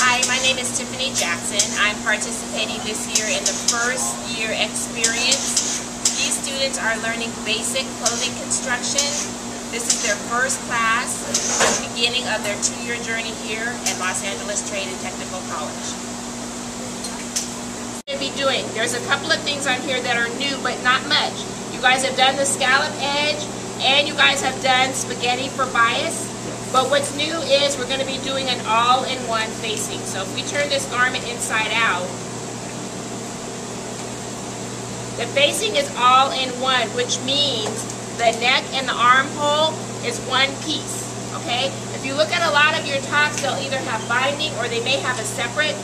Hi, my name is Tiffany Jackson. I'm participating this year in the first year experience. These students are learning basic clothing construction. This is their first class at the beginning of their 2-year journey here at Los Angeles Trade and Technical College. There's a couple of things on here that are new, but not much. You guys have done the scallop edge, and you guys have done spaghetti for bias. But what's new is we're going to be doing an all-in-one facing. So if we turn this garment inside out, the facing is all-in-one, which means the neck and the armhole is one piece. Okay? If you look at a lot of your tops, they'll either have binding or they may have a separate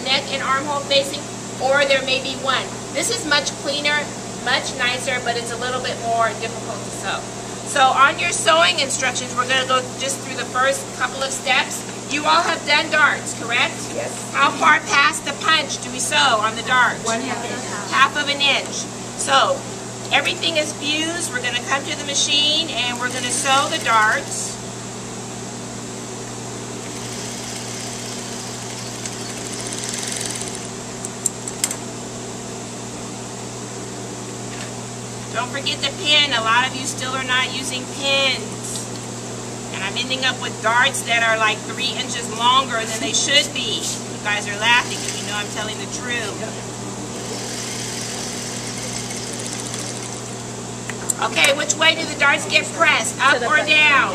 neck and armhole facing, or there may be one. This is much cleaner, much nicer, but it's a little bit more difficult to sew. So on your sewing instructions, we're going to go just through the first couple of steps. You all have done darts, correct? Yes. How far past the punch do we sew on the dart? 1/2 inch. Half of an inch. So everything is fused. We're going to come to the machine and we're going to sew the darts. Don't forget the pin. A lot of you still are not using pins. And I'm ending up with darts that are like 3 inches longer than they should be. You guys are laughing because you know I'm telling the truth. Okay, which way do the darts get pressed? Up or down?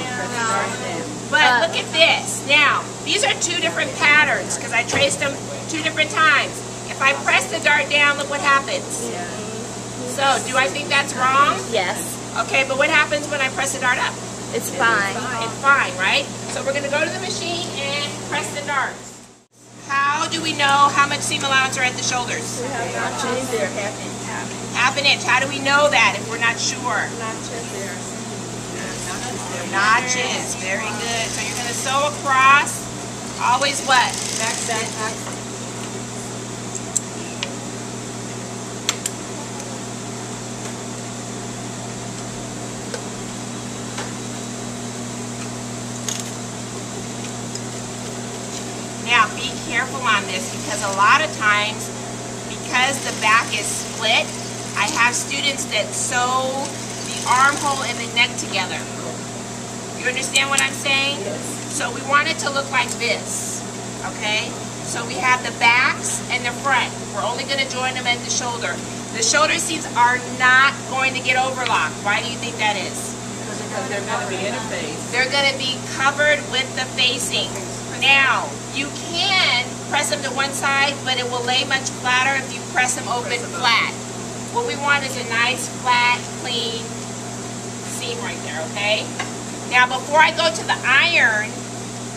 But look at this. Now, these are 2 different patterns because I traced them 2 different times. If I press the dart down, look what happens. So, do I think that's wrong? Yes. Okay, but what happens when I press the dart up? It's fine. It's fine, right? So we're going to go to the machine and press the darts. How do we know how much seam allowance are at the shoulders? Half an inch. How do we know that if we're not sure? Notches. Very good. So you're going to sew across. Always what? Back. Now be careful on this because a lot of times, because the back is split, I have students that sew the armhole and the neck together. You understand what I'm saying? Yes. So we want it to look like this, okay? So we have the backs and the front. We're only going to join them at the shoulder. The shoulder seams are not going to get overlocked. Why do you think that is? Because they're going to be interfaced. They're going to be covered with the facing. Now, you can press them to one side, but it will lay much flatter if you press them open flat. What we want is a nice, flat, clean seam right there, okay? Now, before I go to the iron,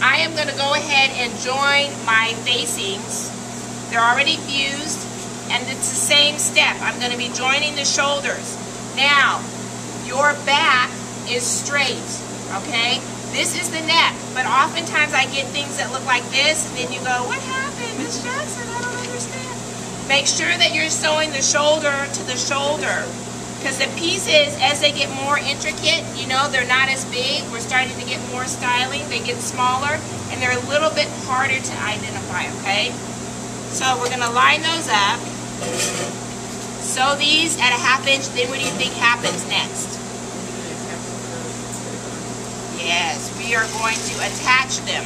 I am going to go ahead and join my facings. They're already fused, and it's the same step. I'm going to be joining the shoulders. Now, your back is straight, okay? This is the neck, but oftentimes I get things that look like this, and then you go, what happened, Miss Jackson? I don't understand. Make sure that you're sewing the shoulder to the shoulder, because the pieces, as they get more intricate, you know, they're not as big. We're starting to get more styling. They get smaller, and they're a little bit harder to identify, okay? So we're going to line those up, sew these at a 1/2 inch, then what do you think happens next? Yes, we are going to attach them.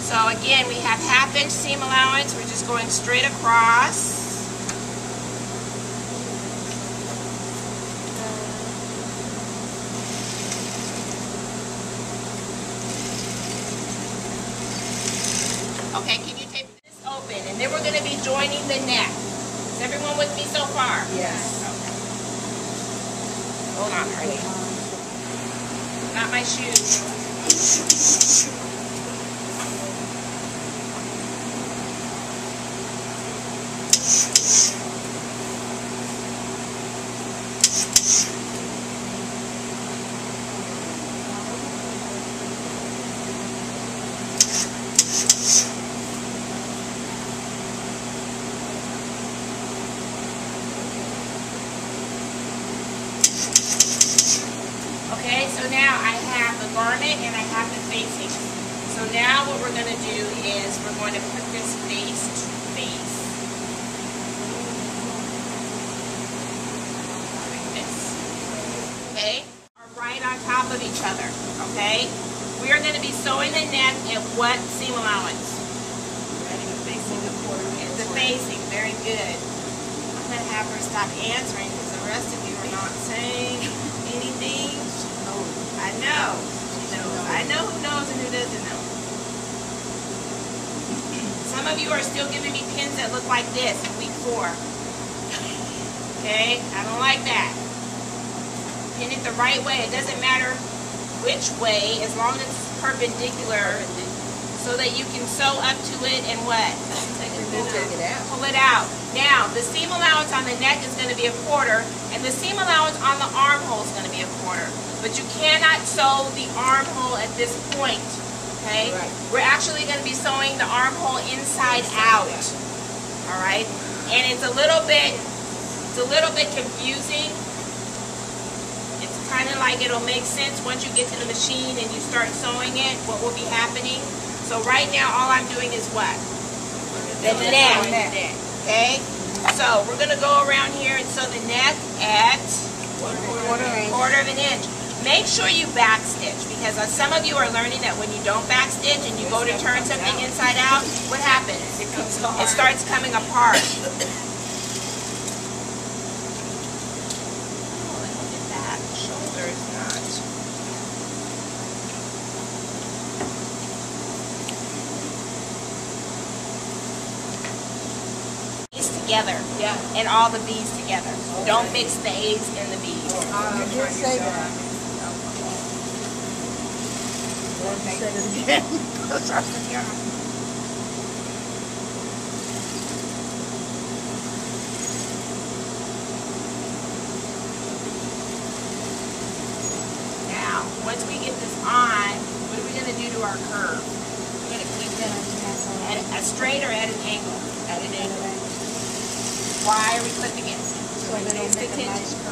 So again, we have 1/2 inch seam allowance. We're just going straight across. Okay, can you tape this open? And then we're going to be joining the neck. Is everyone with me so far? Yes. Okay. Hold on, honey. Not my shoes. Okay, so now I have the garment and I have the facing. So now what we're going to do is we're going to put this face to face. Like this. Okay? Are right on top of each other. Okay? We are going to be sewing the neck at what seam allowance? The facing. Very good. I'm going to have her stop answering because the rest of you are not saying anything. I know. She knows. I know who knows and who doesn't know. Some of you are still giving me pins that look like this in week 4. Okay? I don't like that. Pin it the right way. It doesn't matter which way as long as it's perpendicular so that you can sew up to it and what? Pull it out. Now, the seam allowance on the neck is going to be 1/4 and the seam allowance on the armhole is going to be 1/4. But you cannot sew the armhole at this point, okay? Right. We're actually going to be sewing the armhole inside out, all right? And it's a little bit confusing. It's kind of like it'll make sense once you get to the machine and you start sewing it, what will be happening. So right now, all I'm doing is what? The neck, okay? So we're going to go around here and sew the neck at 1/4 of an inch. Make sure you backstitch because some of you are learning that when you don't backstitch and you go to turn something inside out, what happens? It starts coming apart. Oh, look at that. The shoulder is not. A's together. Yeah. And all the B's together. Okay. Don't mix the A's and the B's. You did say that. Say it again. Now, once we get this on, what are we going to do to our curve? We're going to keep it at a straight or at an angle? At an angle. Why are we clipping it? So release the tension.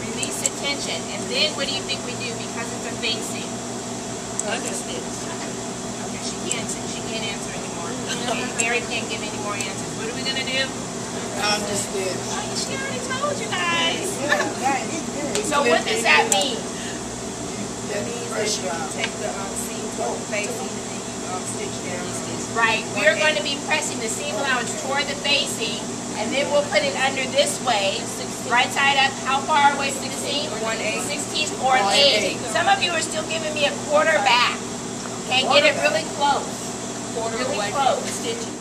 Release the tension. And then what do you think we do? Because it's a facing. Understitch. Okay, she can't answer anymore. Okay, Mary can't give any more answers. What are we going to do? Understitch. Oh, she already told you guys. So what does that mean? That means that you take the seam toward the facing and then you stitch down. Right. We are going to be pressing the seam allowance toward the facing, and then we'll put it under this way, right side up. How far away? 16? 1/8. 16 or an 8. Some of you are still giving me 1/4 back. Okay, get it really close. Really close. Stitching.